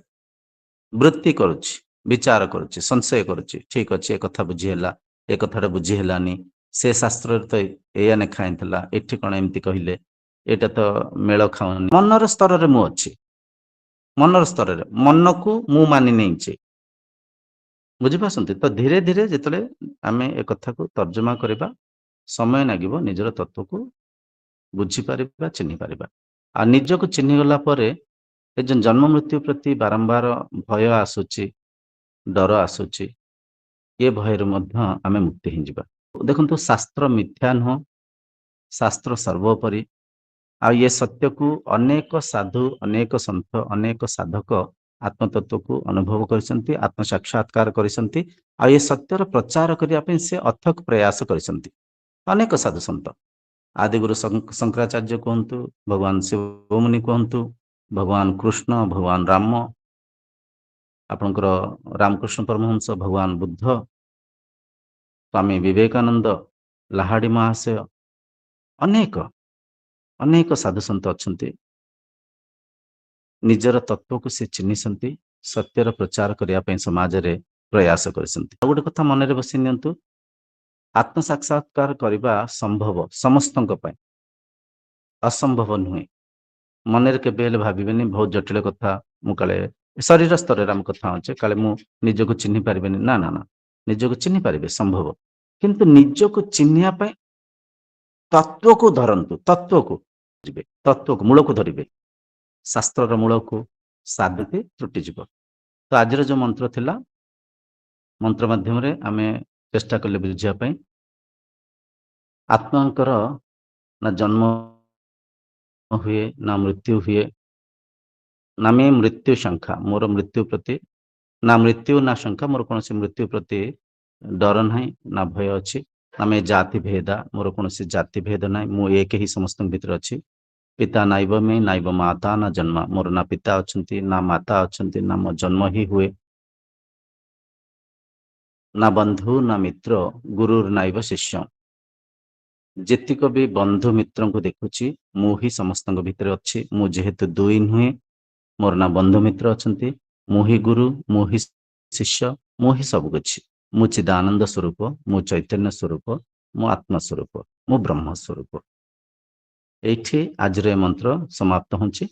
ବୃତ୍ତି କରୁଛି, ବିଚାର କରୁଛି, ସଂଶୟ କରୁଛି। ଠିକ ଅଛି, ଏ କଥା ବୁଝି ହେଲା, ଏ କଥାଟା ବୁଝି ହେଲାନି, ସେ ଶାସ୍ତ୍ରରେ ତ ଏଇଆ ଲେଖା ହେଇଥିଲା, ଏଠି କଣ ଏମିତି କହିଲେ, ଏଇଟା ତ ମେଳ ଖାଉନି। ମନର ସ୍ତରରେ ମୁଁ ଅଛି, ମନର ସ୍ତରରେ ମନକୁ ମୁଁ ମାନି ନେଇଛି। ବୁଝିପାରୁଛନ୍ତି? ତ ଧୀରେ ଧୀରେ ଯେତେବେଳେ ଆମେ ଏ କଥାକୁ ତର୍ଜମା କରିବା, ସମୟ ଲାଗିବ ନିଜର ତତ୍ଵକୁ ବୁଝିପାରିବା, ଚିହ୍ନି ପାରିବା। ଆଉ ନିଜକୁ ଚିହ୍ନିଗଲା ପରେ ଏ ଯେଉଁ ଜନ୍ମ ମୃତ୍ୟୁ ପ୍ରତି ବାରମ୍ବାର ଭୟ ଆସୁଛି, ଡର ଆସୁଛି, ଏ ଭୟରୁ ମଧ୍ୟ ଆମେ ମୁକ୍ତି ହେଇଯିବା। ଦେଖନ୍ତୁ, ଶାସ୍ତ୍ର ମିଥ୍ୟା ନୁହଁ, ଶାସ୍ତ୍ର ସର୍ବୋପରି। ଆଉ ଏ ସତ୍ୟକୁ ଅନେକ ସାଧୁ, ଅନେକ ସନ୍ଥ, ଅନେକ ସାଧକ ଆତ୍ମତତ୍ଵକୁ ଅନୁଭବ କରିଛନ୍ତି, ଆତ୍ମ ସାକ୍ଷାତକାର କରିଛନ୍ତି, ଆଉ ଏ ସତ୍ୟର ପ୍ରଚାର କରିବା ପାଇଁ ସେ ଅଥକ ପ୍ରୟାସ କରିଛନ୍ତି। ଅନେକ ସାଧୁ ସନ୍ଥ, ଆଦିଗୁରୁ ଶଙ୍କରାଚାର୍ଯ୍ୟ କୁହନ୍ତୁ, ଭଗବାନ ଶିବମୁନି କୁହନ୍ତୁ, ଭଗବାନ କୃଷ୍ଣ, ଭଗବାନ ରାମ, ଆପଣଙ୍କର ରାମକୃଷ୍ଣ ପରମହଂସ, ଭଗବାନ ବୁଦ୍ଧ, ସ୍ୱାମୀ ବିବେକାନନ୍ଦ, ଲାହାଡି ମହାଶୟ, ଅନେକ ଅନେକ ସାଧୁସନ୍ଥ ଅଛନ୍ତି। ନିଜର ତତ୍ଵକୁ ସେ ଚିହ୍ନିଛନ୍ତି, ସତ୍ୟର ପ୍ରଚାର କରିବା ପାଇଁ ସମାଜରେ ପ୍ରୟାସ କରିଛନ୍ତି। ଆଉ ଗୋଟେ କଥା ମନରେ ବସି ନିଅନ୍ତୁ, ଆତ୍ମ ସାକ୍ଷାତକାର କରିବା ସମ୍ଭବ ସମସ୍ତଙ୍କ ପାଇଁ, ଅସମ୍ଭବ ନୁହେଁ। ମନରେ କେବେ ହେଲେ ଭାବିବେନି ବହୁତ ଜଟିଳ କଥା, ମୁଁ କାଳେ ଶରୀର ସ୍ତରରେ ଆମେ କଥା ହଉଛେ, କାଳେ ମୁଁ ନିଜକୁ ଚିହ୍ନି ପାରିବେନି। ନା ନା ନା, ନିଜକୁ ଚିହ୍ନି ପାରିବେ, ସମ୍ଭବ। କିନ୍ତୁ ନିଜକୁ ଚିହ୍ନିବା ପାଇଁ ତତ୍ଵକୁ ଧରନ୍ତୁ, ତତ୍ଵକୁ ଯିବେ, ତତ୍ଵକୁ ମୂଳକୁ ଧରିବେ। ଶାସ୍ତ୍ରର ମୂଳକୁ ସାଧୁତି ତ୍ରୁଟିଯିବ। ତ ଆଜିର ଯୋଉ ମନ୍ତ୍ର ଥିଲା, ମନ୍ତ୍ର ମାଧ୍ୟମରେ ଆମେ ଚେଷ୍ଟା କଲେ ବୁଝିବା ପାଇଁ, ଆତ୍ମାଙ୍କର ନା ଜନ୍ମ ହୁଏ, ନା ମୃତ୍ୟୁ ହୁଏ, ନା ମେ ମୃତ୍ୟୁ ଶଙ୍କା, ମୋର ମୃତ୍ୟୁ ପ୍ରତି ନା ମୃତ୍ୟୁ ନା ଶଙ୍କା, ମୋର କୌଣସି ମୃତ୍ୟୁ ପ୍ରତି ଡର ନାହିଁ, ନା ଭୟ ଅଛି। ନା ମେ ଜାତି ଭେଦା, ମୋର କୌଣସି ଜାତି ଭେଦ ନାହିଁ, ମୁଁ ଏକ ହିଁ ସମସ୍ତଙ୍କ ଭିତରେ ଅଛି। ପିତା ନାଇବ ମେ ନାଇବ ମାତା ନା ଜନ୍ମ, ମୋର ନା ପିତା ଅଛନ୍ତି, ନା ମାତା ଅଛନ୍ତି, ନା ମୋ ଜନ୍ମ ହିଁ ହୁଏ। ନା ବନ୍ଧୁ ନା ମିତ୍ର, ଗୁରୁର ନାଇବ ଶିଷ୍ୟ, ଯେତିକ ବି ବନ୍ଧୁ ମିତ୍ରଙ୍କୁ ଦେଖୁଛି, ମୁଁ ହିଁ ସମସ୍ତଙ୍କ ଭିତରେ ଅଛି। ମୁଁ ଯେହେତୁ ଦୁଇ ନୁହେଁ, ମୋର ନା ବନ୍ଧୁ ମିତ୍ର ଅଛନ୍ତି, ମୁଁ ହିଁ ଗୁରୁ, ମୁଁ ହିଁ ଶିଷ୍ୟ, ମୁଁ ହିଁ ସବୁ କିଛି। ମୁଁ ଚିଦାନନ୍ଦ ସ୍ୱରୂପ, ମୁଁ ଚୈତନ୍ୟ ସ୍ୱରୂପ, ମୁଁ ଆତ୍ମା ସ୍ୱରୂପ, ମୁଁ ବ୍ରହ୍ମ ସ୍ୱରୂପ। ଏଇଠି ଆଜିର ଏ ମନ୍ତ୍ର ସମାପ୍ତ ହେଉଛି।